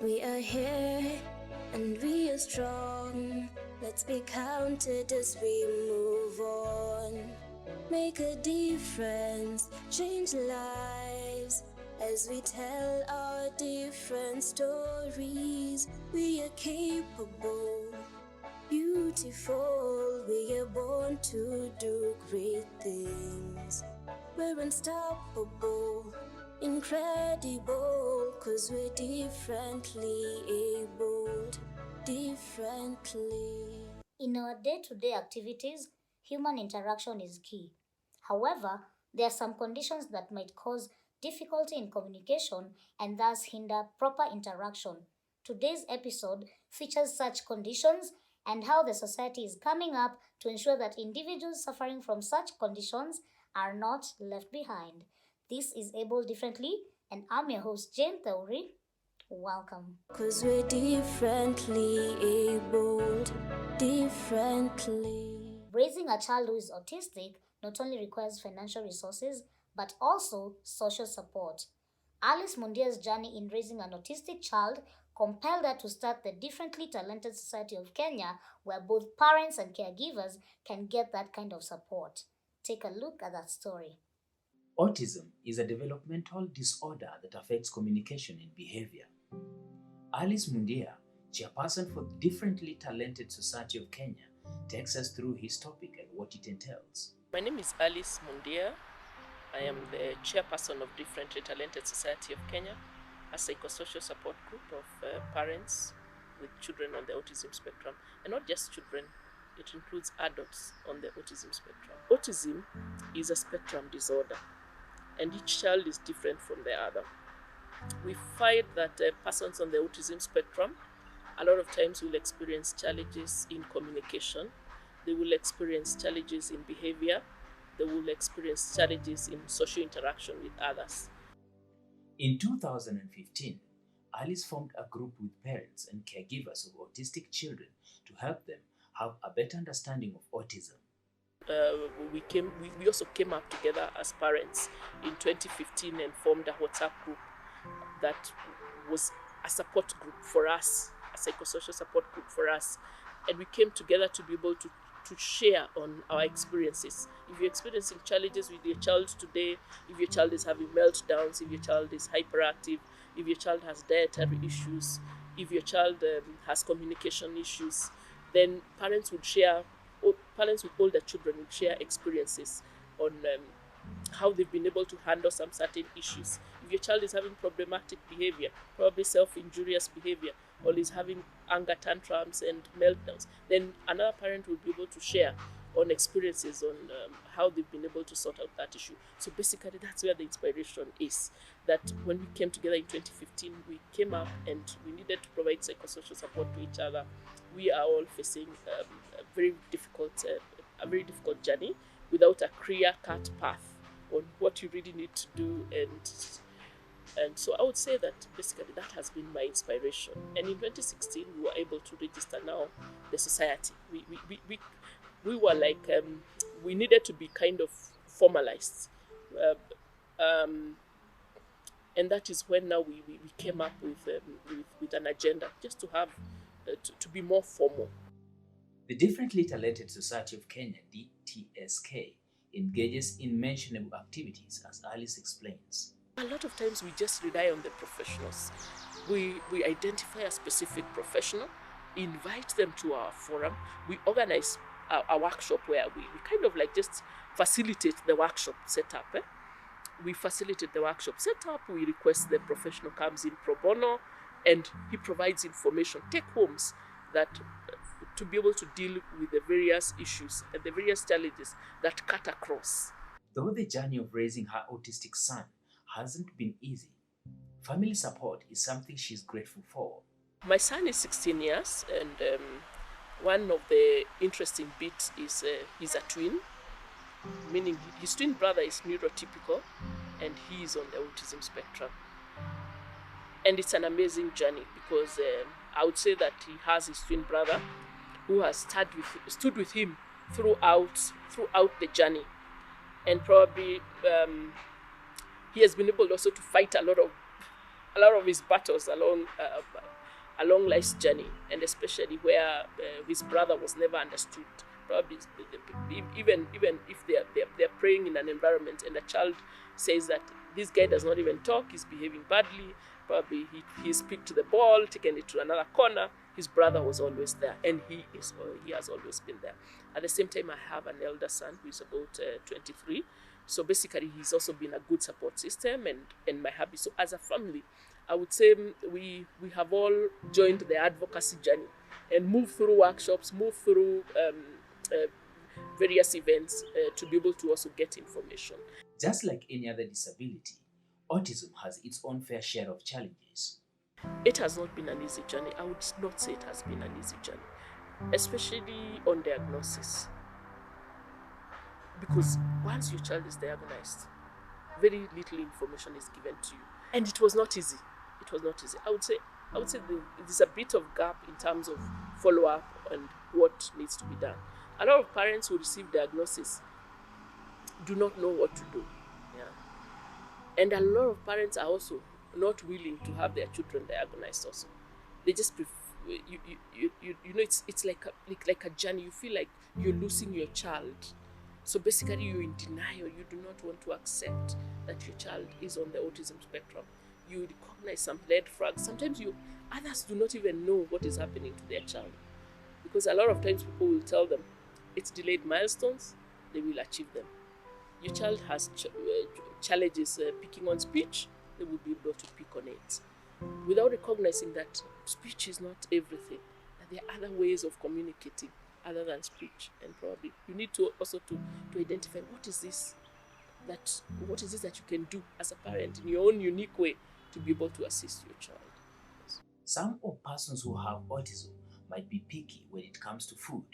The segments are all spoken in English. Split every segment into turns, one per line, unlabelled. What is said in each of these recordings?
We are here and we are strong. Let's be counted as we move on. Make a difference, change lives. As we tell our different stories, we are capable, beautiful. We are born to do great things. We're unstoppable, incredible, 'cause we're differently abled, differently.
In our day-to-day activities, human interaction is key. However, there are some conditions that might cause difficulty in communication and thus hinder proper interaction. Today's episode features such conditions and how the society is coming up to ensure that individuals suffering from such conditions are not left behind. This is Able Differently, and I'm your host, Jane Theory. Welcome.
'Cause we're differently abled, differently.
Raising a child who is autistic not only requires financial resources but also social support. Alice Mundia's journey in raising an autistic child compelled her to start the Differently Talented Society of Kenya, where both parents and caregivers can get that kind of support. Take a look at that story.
Autism is a developmental disorder that affects communication and behavior. Alice Mundia, chairperson for the Differently Talented Society of Kenya, takes us through his topic and what it entails.
My name is Alice Mundia. I am the chairperson of Differently Talented Society of Kenya, a psychosocial support group of parents with children on the autism spectrum, and not just children. It includes adults on the autism spectrum. Autism is a spectrum disorder, and each child is different from the other. We find that persons on the autism spectrum a lot of times will experience challenges in communication. They will experience challenges in behavior. They will experience challenges in social interaction with others.
In 2015, Alice formed a group with parents and caregivers of autistic children to help them have a better understanding of autism.
We also came up together as parents in 2015 and formed a WhatsApp group that was a support group for us, a psychosocial support group for us. And we came together to be able to share on our experiences. If you're experiencing challenges with your child today, if your child is having meltdowns, if your child is hyperactive, if your child has dietary issues, if your child has communication issues, then parents with older children would share experiences on how they've been able to handle some certain issues. If your child is having problematic behavior, probably self-injurious behavior, or is having anger tantrums and meltdowns, then another parent will be able to share on experiences on how they've been able to sort out that issue. So basically, that's where the inspiration is. That when we came together in 2015, we came up and we needed to provide psychosocial support to each other. We are all facing a very difficult journey without a clear-cut path on what you really need to do, and so I would say that basically that has been my inspiration. And in 2016, we were able to register now the society. We were like we needed to be kind of formalized, and that is when now we came up with an agenda just to have to be more formal.
The Differently Talented Society of Kenya, DTSK, engages in mentionable activities, as Alice explains.
A lot of times we just rely on the professionals. We identify a specific professional, invite them to our forum. We organize a workshop where we kind of like just facilitate the workshop setup. We facilitate the workshop setup. We request the professional comes in pro bono and he provides information, take homes that to be able to deal with the various issues and the various challenges that cut across.
Though the journey of raising her autistic son hasn't been easy, family support is something she's grateful for.
My son is 16 years, and one of the interesting bits is he's a twin, meaning his twin brother is neurotypical and he is on the autism spectrum. And it's an amazing journey because I would say that he has his twin brother who has stood with him throughout the journey, and probably he has been able also to fight a lot of his battles along a long life's journey, and especially where his brother was never understood. Probably even if they're praying in an environment and a child says that this guy does not even talk, he's behaving badly, probably he's picked the ball, taken it to another corner, his brother was always there, and he has always been there. At the same time, I have an elder son who is about 23. So basically, he's also been a good support system and my hubby. So as a family, I would say we have all joined the advocacy journey and moved through workshops, moved through various events to be able to also get information.
Just like any other disability, autism has its own fair share of challenges.
It has not been an easy journey. I would not say it has been an easy journey, especially on diagnosis. Because once your child is diagnosed, very little information is given to you. And it was not easy. It was not easy. I would say there's a bit of gap in terms of follow-up and what needs to be done. A lot of parents who receive diagnosis do not know what to do. Yeah. And a lot of parents are also not willing to have their children diagnosed also. They just prefer, you know, it's like a journey. You feel like you're losing your child. So basically you're in denial. You do not want to accept that your child is on the autism spectrum. You recognize some red flags. Sometimes others do not even know what is happening to their child. Because a lot of times people will tell them it's delayed milestones, they will achieve them. Your child has challenges picking on speech, they will be able to pick on it. Without recognizing that speech is not everything, that there are other ways of communicating other than speech, and probably you need to also to identify what is this that you can do as a parent in your own unique way to be able to assist your child.
Some of persons who have autism might be picky when it comes to food.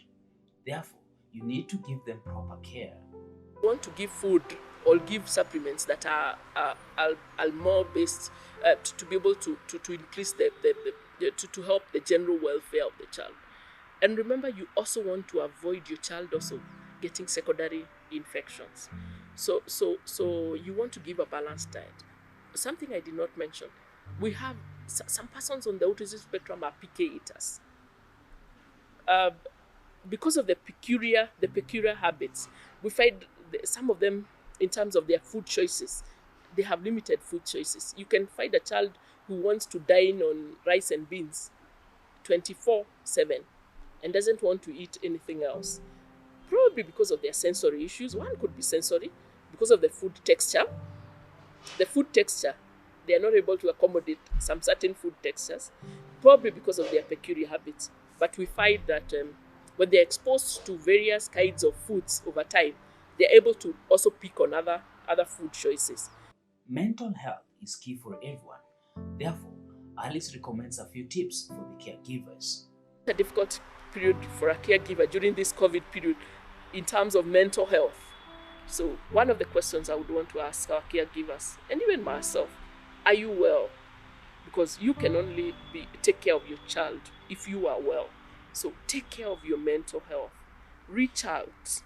Therefore, you need to give them proper care.
You want to give food or give supplements that are more based to be able to increase to help the general welfare of the child. And remember, you also want to avoid your child also getting secondary infections. So you want to give a balanced diet. Something I did not mention, we have some persons on the autism spectrum are picky eaters. Because of the peculiar habits, we find some of them, in terms of their food choices, they have limited food choices. You can find a child who wants to dine on rice and beans 24/7 and doesn't want to eat anything else. Probably because of their sensory issues. One could be sensory, because of the food texture. The food texture, they are not able to accommodate some certain food textures, probably because of their peculiar habits. But we find that when they're exposed to various kinds of foods over time, they're able to also pick on other food choices.
Mental health is key for everyone. Therefore, Alice recommends a few tips for the caregivers.
A difficult period for a caregiver during this COVID period in terms of mental health. So one of the questions I would want to ask our caregivers, and even myself, are you well? Because you can only take care of your child if you are well. So take care of your mental health. Reach out.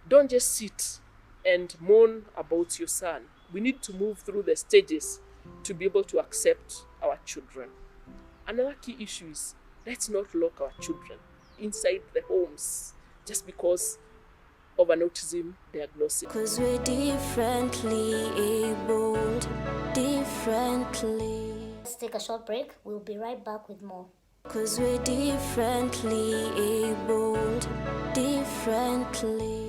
Don't just sit and moan about your son. We need to move through the stages to be able to accept our children. Another key issue is, let's not lock our children inside the homes just because of an autism diagnosis.
Because we're differently abled, differently.
Let's take a short break. We'll be right back with more.
Because we're differently abled, differently.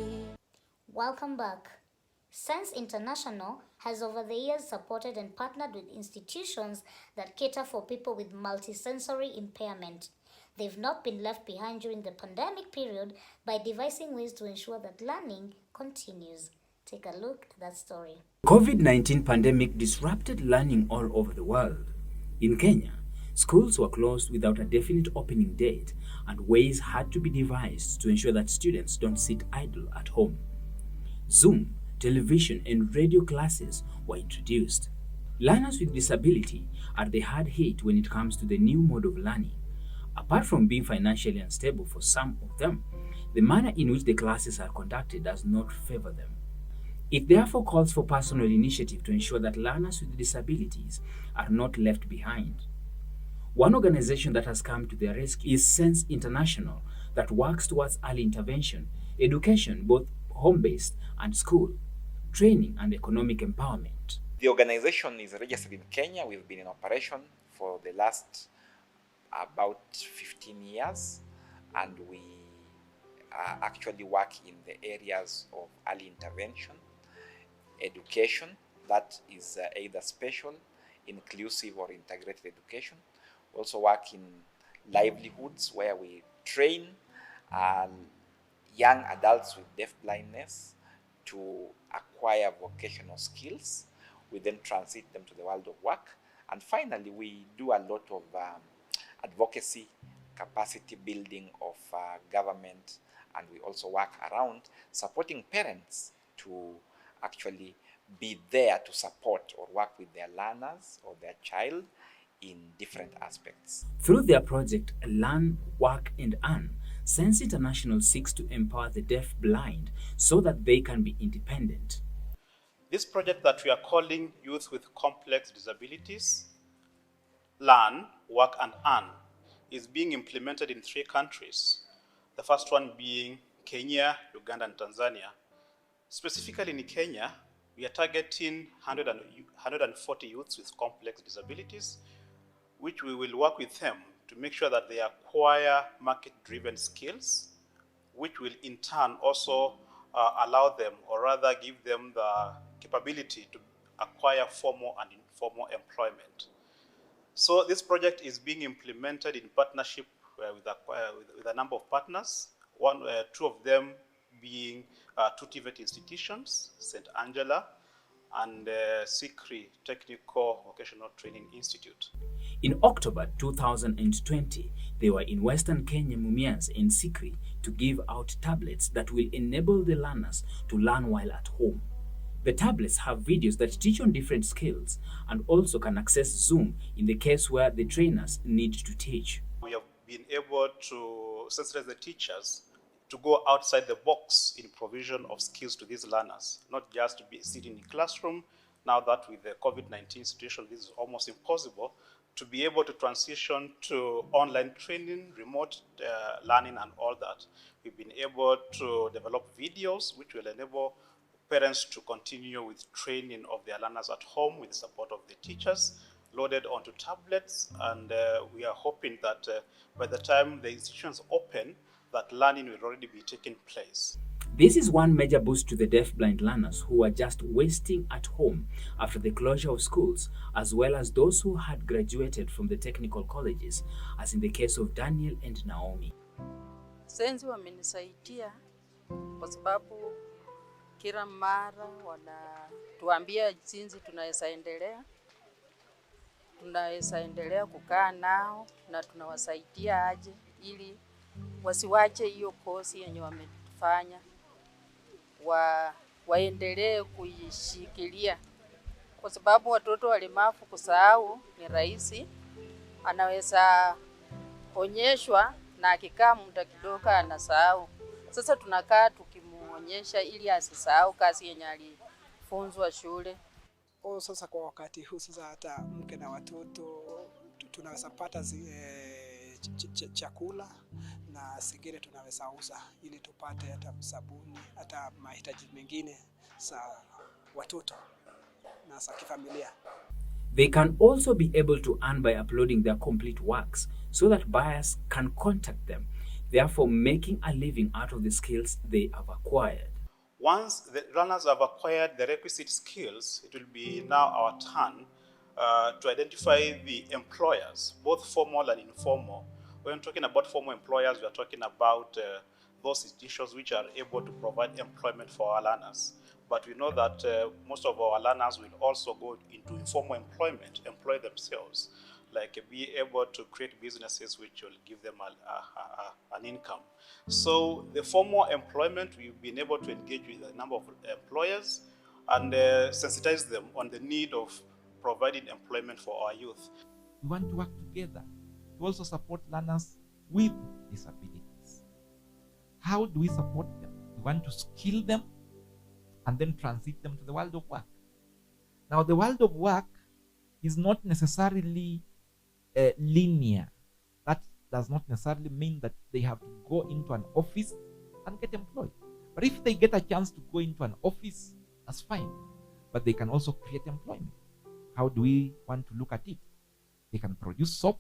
Welcome back. Sense International has over the years supported and partnered with institutions that cater for people with multisensory impairment. They've not been left behind during the pandemic period by devising ways to ensure that learning continues. Take a look at that story.
COVID-19 pandemic disrupted learning all over the world. In Kenya, schools were closed without a definite opening date, and ways had to be devised to ensure that students don't sit idle at home. Zoom, television, and radio classes were introduced. Learners with disability are the hard hit when it comes to the new mode of learning. Apart from being financially unstable for some of them, the manner in which the classes are conducted does not favor them. It therefore calls for personal initiative to ensure that learners with disabilities are not left behind. One organization that has come to their rescue is Sense International, that works towards early intervention, education, both home-based and school, training and economic empowerment.
The organization is registered in Kenya. We've been in operation for the last about 15 years, and we actually work in the areas of early intervention, education, that is either special, inclusive or integrated education. We also work in livelihoods, where we train young adults with deaf blindness to acquire vocational skills. We then transit them to the world of work. And finally, we do a lot of advocacy, capacity building of government, and we also work around supporting parents to actually be there to support or work with their learners or their child in different aspects.
Through their project Learn, Work and Earn, Sense International seeks to empower the deaf blind so that they can be independent.
This project that we are calling Youth with Complex Disabilities, Learn, Work and Earn, is being implemented in 3 countries. The first one being Kenya, Uganda and Tanzania. Specifically in Kenya, we are targeting 140 youths with complex disabilities, which we will work with them to make sure that they acquire market-driven skills, which will in turn also allow them, or rather give them the capability to acquire formal and informal employment. So this project is being implemented in partnership with a number of partners, 2 of them being 2 TVET institutions, St. Angela and SICRI Technical Vocational Training Institute.
In October 2020, they were in Western Kenya, Mumias in SICRI to give out tablets that will enable the learners to learn while at home. The tablets have videos that teach on different skills and also can access Zoom in the case where the trainers need to teach.
We have been able to sensitize the teachers to go outside the box in provision of skills to these learners, not just to be sitting in the classroom. Now that with the COVID-19 situation, this is almost impossible, to be able to transition to online training, remote learning and all that. We've been able to develop videos which will enable parents to continue with training of their learners at home with the support of the teachers, loaded onto tablets, and we are hoping that by the time the institutions open, that learning will already be taking place.
This is one major boost to the deaf-blind learners who are just wasting at home after the closure of schools, as well as those who had graduated from the technical colleges, as in the case of Daniel and Naomi.
Sensi wamenisaidia kwa sababu kila mara wanatuambia jinsi tunaweza endelea kukaa nao na tunawasaidia aje ili wasiwache hiyo kosi yenye wamefanya, waendelee kuishikilia, kwa sababu watoto walemavu kusahau ni rahisi. Anaweza onyeshwa na akikaa muda kidogo anasahau. Sasa tunakaa tukimuonyesha ili asisahau kazi yenye alifunzwa shule.
Sasa kwa wakati huu sasa hata mke na watoto tunaweza pata chakula na zingine tunaweza uza ili tupate hata sabuni, hata mahitaji mengine za watoto na za kifamilia.
They can also be able to earn by uploading their complete works so that buyers can contact them, therefore making a living out of the skills they have acquired.
Once the learners have acquired the requisite skills, it will be now our turn to identify the employers, both formal and informal. When talking about formal employers, we are talking about those institutions which are able to provide employment for our learners. But we know that most of our learners will also go into informal employment, employ themselves, like be able to create businesses which will give them an income. So the formal employment, we've been able to engage with a number of employers and sensitize them on the need of providing employment for our youth.
We want to work together to also support learners with disabilities. How do we support them? We want to skill them and then transit them to the world of work. Now, the world of work is not necessarily linear. That does not necessarily mean that they have to go into an office and get employed. But if they get a chance to go into an office, that's fine. But they can also create employment. How do we want to look at it? They can produce soap.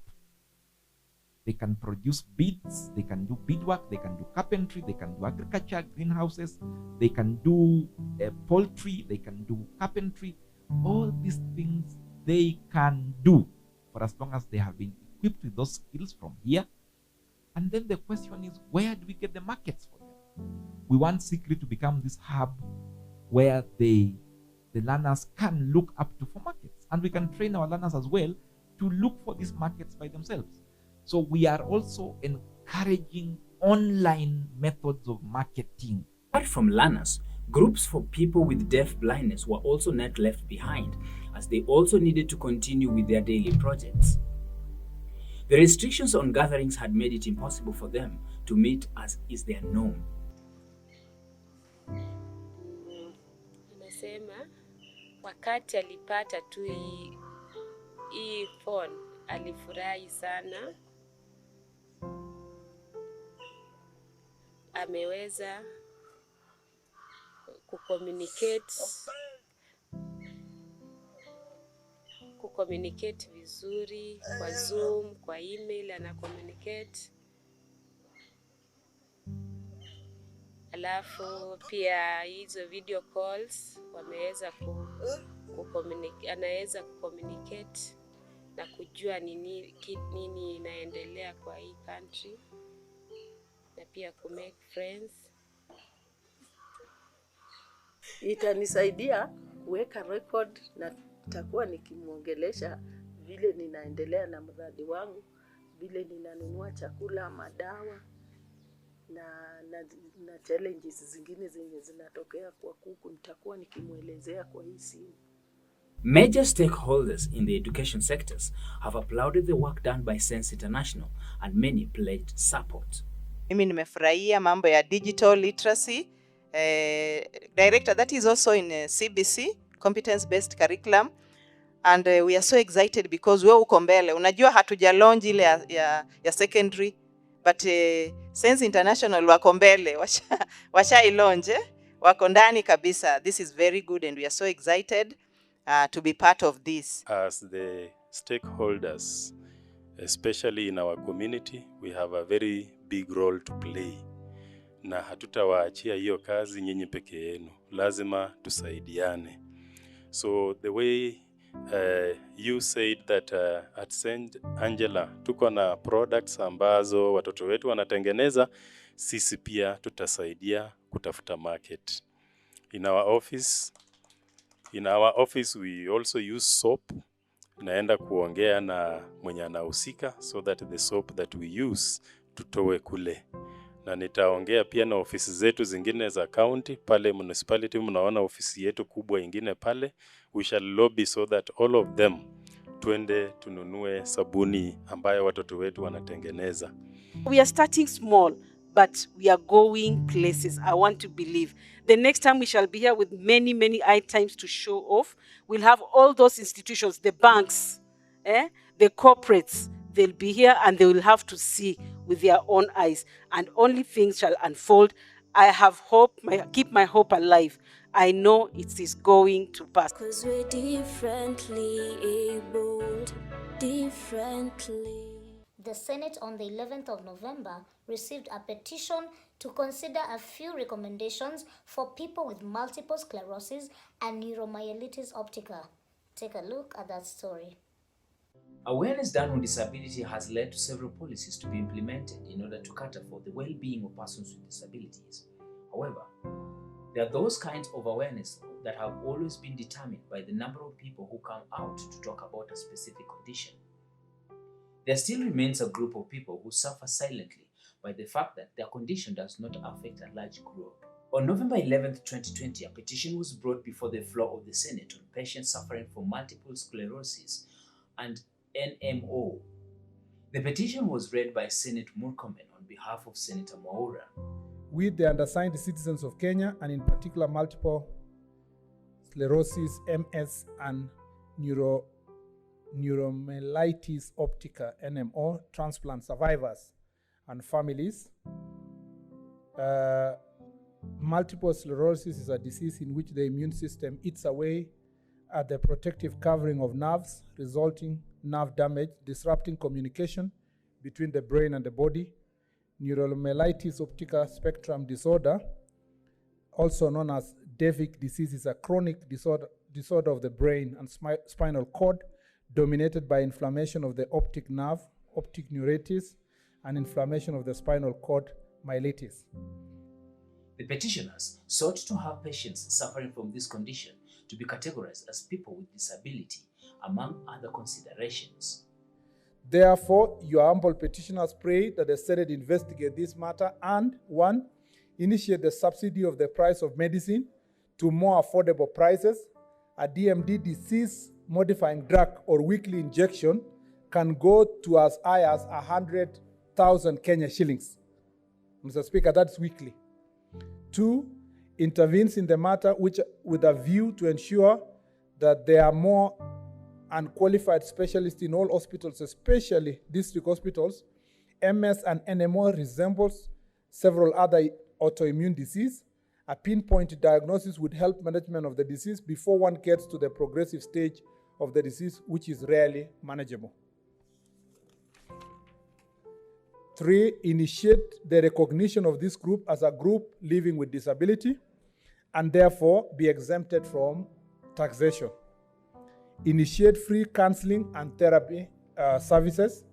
They can produce beads. They can do beadwork. They can do carpentry. They can do agriculture, greenhouses. They can do poultry. They can do carpentry. All these things they can do for as long as they have been equipped with those skills from here. And then the question is, where do we get the markets for them? We want Secret to become this hub where the learners can look up to for markets. And we can train our learners as well to look for these markets by themselves. So we are also encouraging online methods of marketing.
Apart from learners, groups for people with deaf blindness were also not left behind, as they also needed to continue with their daily projects. The restrictions on gatherings had made it impossible for them to meet as is their norm.
Anasema wakati alipata tu hii phone alifurahi sana. Ameweza kucommunicate vizuri kwa Zoom, kwa email ana communicate. Alafu pia hizo video calls wameweza anaweza kucommunicate na kujua nini inaendelea kwa hii country, na pia ku make friends.
Itanisaidia kuweka record na nitakuwa nikimuongelesha vile ninaendelea na mradi wangu, vile ninanunua chakula, madawa na challenges zingine zenye zinatokea kwa kuku, nitakuwa nikimuelezea kwa hii simu.
Major stakeholders in the education sectors have applauded the work done by Sense International, and many pledged support.
Mimi nimefurahia mambo ya digital literacy. Director, that is also in CBC, competence based curriculum, and we are so excited because wewe uko mbele. Unajua hatuja launch ile ya secondary, but Sense International wako mbele, washa launch, wako ndani kabisa. This is very good and we are so excited to be part of this.
As the stakeholders, especially in our community, we have a very big role to play. Na hatutawaachia hiyo kazi nyinyi peke yenu. Lazima tusaidiane. So the way you said that at St. Angela tuko na products ambazo watoto wetu wanatengeneza, sisi pia tutasaidia kutafuta market. In our office we also use soap. Naenda kuongea na mwenye anahusika so that the soap that we use tutowe kule. Na nitaongea pia na ofisi zetu zingine za county pale municipality, mnaona ofisi yetu kubwa ingine pale. We shall lobby so that all of them tuende tununue sabuni ambayo watoto wetu wanatengeneza.
We are starting small, but we are going places. I want to believe. The next time we shall be here with many, many items to show off. We'll have all those institutions, the banks, the corporates, they'll be here and they will have to see with their own eyes, and only things shall unfold. I have hope, keep my hope alive. I know it is going to pass.
'Cause we're differently abled, differently.
The Senate on the 11th of November received a petition to consider a few recommendations for people with multiple sclerosis and Neuromyelitis Optica. Take a look at that story.
Awareness done on disability has led to several policies to be implemented in order to cater for the well-being of persons with disabilities. However, there are those kinds of awareness that have always been determined by the number of people who come out to talk about a specific condition. There still remains a group of people who suffer silently by the fact that their condition does not affect a large group. On November 11th, 2020, a petition was brought before the floor of the Senate on patients suffering from multiple sclerosis and NMO. The petition was read by Senator Murkomen on behalf of Senator Mwaura.
We, the undersigned citizens of Kenya, and in particular multiple sclerosis, MS, and Neuromyelitis Optica, NMO, transplant survivors and families. Multiple sclerosis is a disease in which the immune system eats away at the protective covering of nerves, resulting nerve damage, disrupting communication between the brain and the body. Neuromyelitis Optica spectrum disorder, also known as Devic disease, is a chronic disorder of the brain and spinal cord dominated by inflammation of the optic nerve, optic neuritis, and inflammation of the spinal cord, myelitis.
The petitioners sought to have patients suffering from this condition to be categorized as people with disability, among other considerations.
Therefore, your humble petitioners pray that the Senate investigate this matter and 1. Initiate the subsidy of the price of medicine to more affordable prices. A DMD disease-modifying drug or weekly injection can go to as high as 100,000 Kenya shillings. Mr. Speaker, that's weekly. 2. Intervenes in the matter with a view to ensure that there are more unqualified specialists in all hospitals, especially district hospitals. MS and NMO resembles several other autoimmune disease. A pinpoint diagnosis would help management of the disease before one gets to the progressive stage of the disease, which is rarely manageable. 3. Initiate the recognition of this group as a group living with disability and therefore be exempted from taxation. Initiate free counseling and therapy services.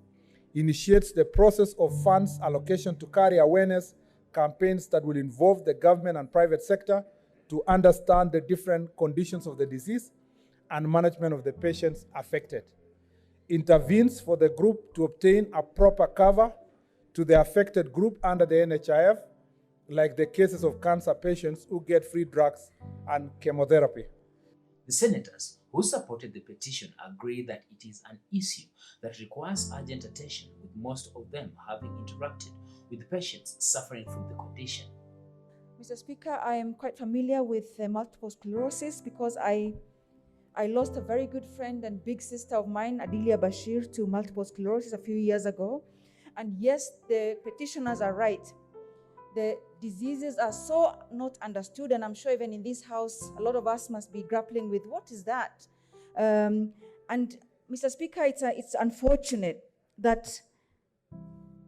Initiates the process of funds allocation to carry awareness campaigns that will involve the government and private sector to understand the different conditions of the disease and management of the patients affected. Intervenes for the group to obtain a proper cover to the affected group under the NHIF, like the cases of cancer patients who get free drugs and chemotherapy.
The senators who supported the petition agree that it is an issue that requires urgent attention, with most of them having interacted with patients suffering from the condition.
Mr. Speaker, I am quite familiar with multiple sclerosis because I lost a very good friend and big sister of mine, Adilia Bashir, to multiple sclerosis a few years ago. And yes, the petitioners are right. The diseases are so not understood, and I'm sure even in this house, a lot of us must be grappling with what is that? And Mr. Speaker, it's unfortunate that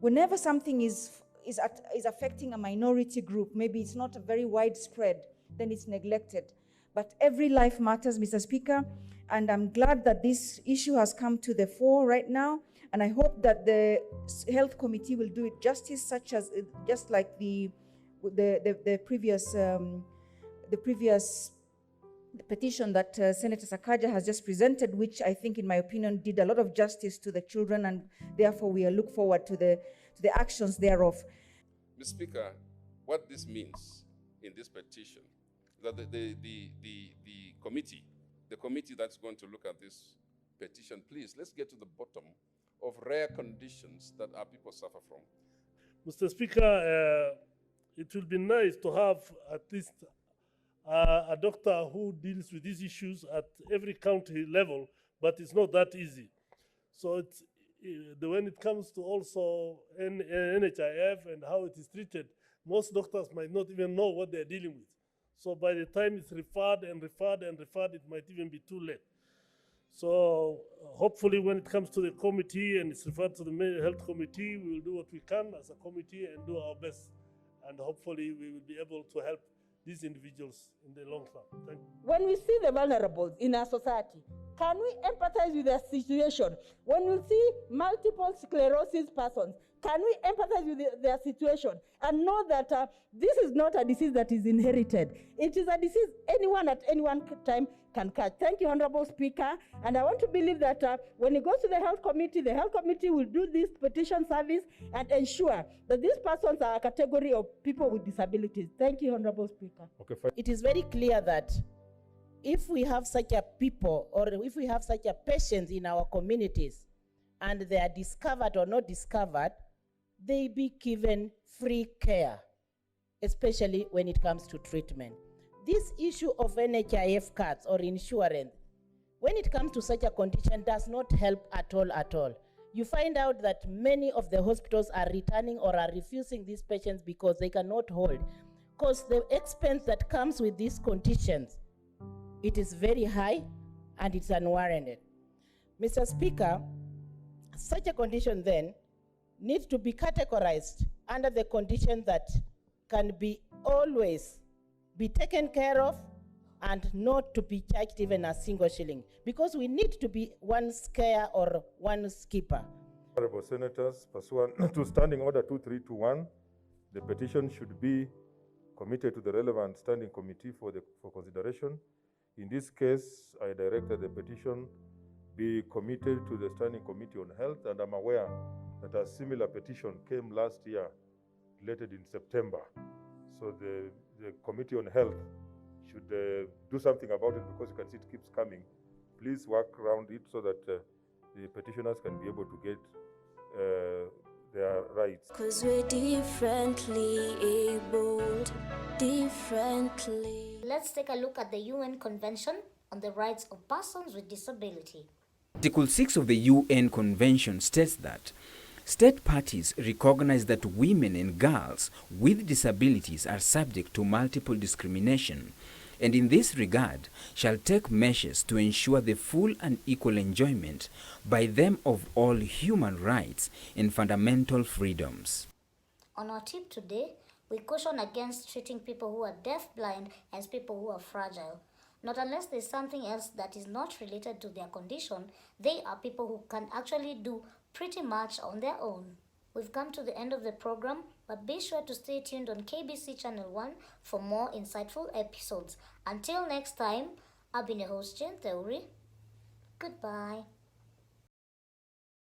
whenever something is affecting a minority group, maybe it's not a very widespread, then it's neglected. But every life matters, Mr. Speaker, and I'm glad that this issue has come to the fore right now. And I hope that the health committee will do it justice, such as just like the previous petition that Senator Sakaja has just presented, which I think, in my opinion, did a lot of justice to the children, and therefore we look forward to the actions thereof.
Mr. Speaker, what this means in this petition, that the committee that's going to look at this petition, please, let's get to the bottom of rare conditions that our people suffer from.
Mr. Speaker, it will be nice to have at least a doctor who deals with these issues at every county level, but it's not that easy. So it's, when it comes to also NHIF and how it is treated, most doctors might not even know what they're dealing with. So by the time it's referred, it might even be too late. So hopefully when it comes to the committee and it's referred to the health committee, we will do what we can as a committee and do our best. And hopefully we will be able to help these individuals in the long term. Thank you.
When we see the vulnerable in our society, can we empathize with their situation? When we see multiple sclerosis persons, can we empathize with their situation and know that this is not a disease that is inherited? It is a disease anyone at any one time can catch. Thank you, Honorable Speaker. And I want to believe that when it goes to the health committee will do this petition service and ensure that these persons are a category of people with disabilities. Thank you, Honorable Speaker.
Okay, fine. It is very clear that if we have such a people, or if we have such a patients in our communities, and they are discovered or not discovered, they be given free care, especially when it comes to treatment. This issue of NHIF cards or insurance, when it comes to such a condition, does not help at all. You find out that many of the hospitals are returning or are refusing these patients because they cannot hold. Because the expense that comes with these conditions, it is very high and it's unwarranted. Mr. Speaker, such a condition then needs to be categorized under the condition that can be always be taken care of and not to be charged even a single shilling, because we need to be one scare or one skipper.
Honorable Senators, pursuant to Standing Order 2321, the petition should be committed to the relevant standing committee for consideration. In this case, I directed the petition be committed to the Standing Committee on Health, and I'm aware that a similar petition came last year, related in September. So the Committee on Health should do something about it, because you can see it keeps coming. Please work around it so that the petitioners can be able to get their rights.
'Cause we're differently abled, differently.
Let's take a look at the UN Convention on the Rights of Persons with Disability.
Article 6 of the UN Convention states that state parties recognize that women and girls with disabilities are subject to multiple discrimination, and in this regard shall take measures to ensure the full and equal enjoyment by them of all human rights and fundamental freedoms.
On our tip today, we caution against treating people who are deaf, blind, as people who are fragile. Not unless there's something else that is not related to their condition, they are people who can actually do pretty much on their own. We've come to the end of the program, but be sure to stay tuned on KBC Channel 1 for more insightful episodes. Until next time, I've been your host, Jane Theory. Goodbye.